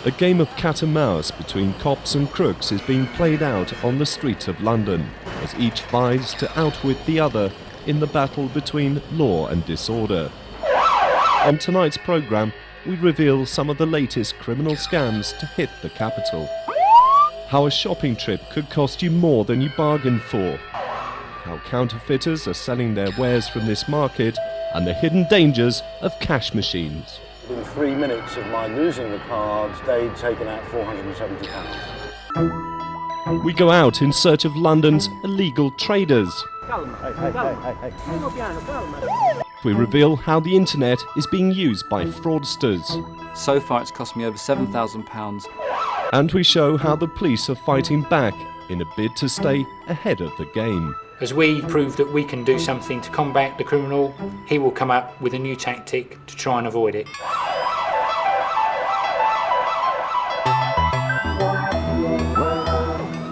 A game of cat and mouse between cops and crooks is being played out on the streets of London, as each vies to outwit the other in the battle between law and disorder. On tonight's programme, we reveal some of the latest criminal scams to hit the capital. How a shopping trip could cost you more than you bargained for. How counterfeiters are selling their wares from this market, and the hidden dangers of cash machines. In 3 minutes of my losing the cards, they'd taken out £470. We go out in search of London's illegal traders. We reveal how the internet is being used by fraudsters. So far it's cost me over £7,000. And we show how the police are fighting back in a bid to stay ahead of the game. As we prove that we can do something to combat the criminal, he will come up with a new tactic to try and avoid it.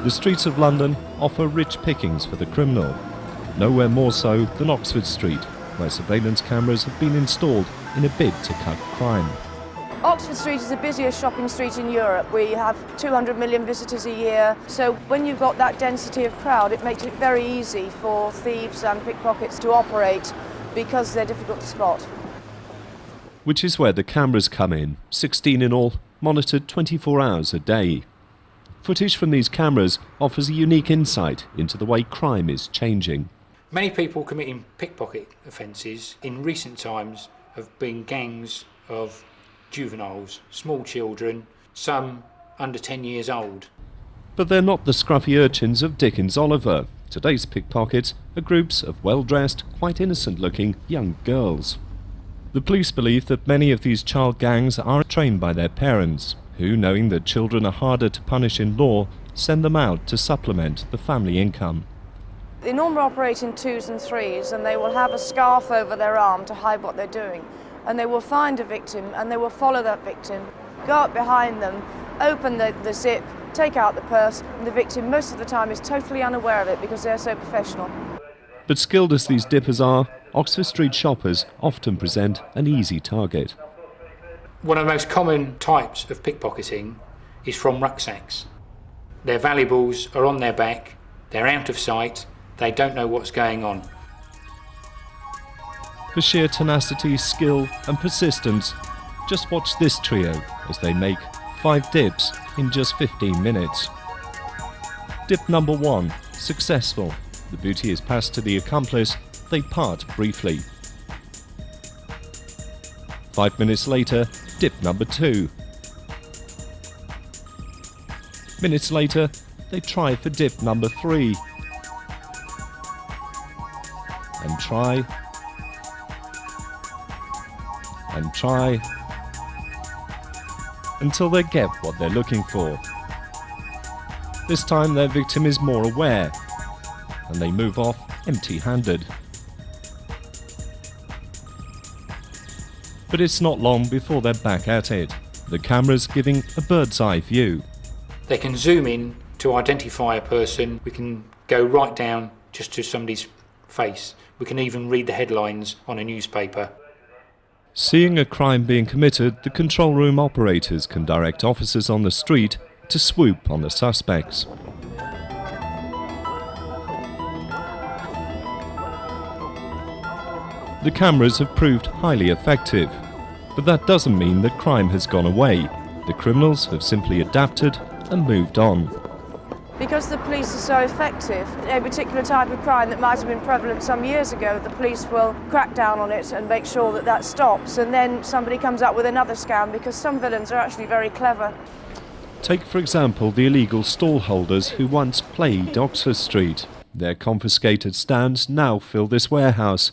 The streets of London offer rich pickings for the criminal. Nowhere more so than Oxford Street, where surveillance cameras have been installed in a bid to cut crime. Oxford Street is the busiest shopping street in Europe. We have 200 million visitors a year, so when you've got that density of crowd, it makes it very easy for thieves and pickpockets to operate because they're difficult to spot. Which is where the cameras come in, 16 in all, monitored 24 hours a day. Footage from these cameras offers a unique insight into the way crime is changing. Many people committing pickpocket offences in recent times have been gangs of juveniles, small children, some under 10 years old. But they're not the scruffy urchins of Dickens Oliver. Today's pickpockets are groups of well-dressed, quite innocent-looking young girls. The police believe that many of these child gangs are trained by their parents, who, knowing that children are harder to punish in law, send them out to supplement the family income. They normally operate in 2s and 3s, and they will have a scarf over their arm to hide what they're doing. And they will find a victim, and they will follow that victim, go up behind them, open the zip, take out the purse, and the victim most of the time is totally unaware of it because they're so professional. But skilled as these dippers are, Oxford Street shoppers often present an easy target. One of the most common types of pickpocketing is from rucksacks. Their valuables are on their back, they're out of sight, they don't know what's going on. For sheer tenacity, skill and persistence, just watch this trio as they make 5 dips in just 15 minutes. Dip number 1, successful. The booty is passed to the accomplice, they part briefly. 5 minutes later, dip number 2. Minutes later, they try for dip number 3. And try. And try. Until they get what they're looking for. This time their victim is more aware, and they move off empty-handed. But it's not long before they're back at it, the cameras giving a bird's eye view. They can zoom in to identify a person. We can go right down just to somebody's face. We can even read the headlines on a newspaper. Seeing a crime being committed, the control room operators can direct officers on the street to swoop on the suspects. The cameras have proved highly effective, but that doesn't mean that crime has gone away. The criminals have simply adapted and moved on. Because the police are so effective, a particular type of crime that might have been prevalent some years ago, the police will crack down on it and make sure that that stops, and then somebody comes up with another scam, because some villains are actually very clever. Take, for example, the illegal stall holders who once plagued Oxford Street. Their confiscated stands now fill this warehouse,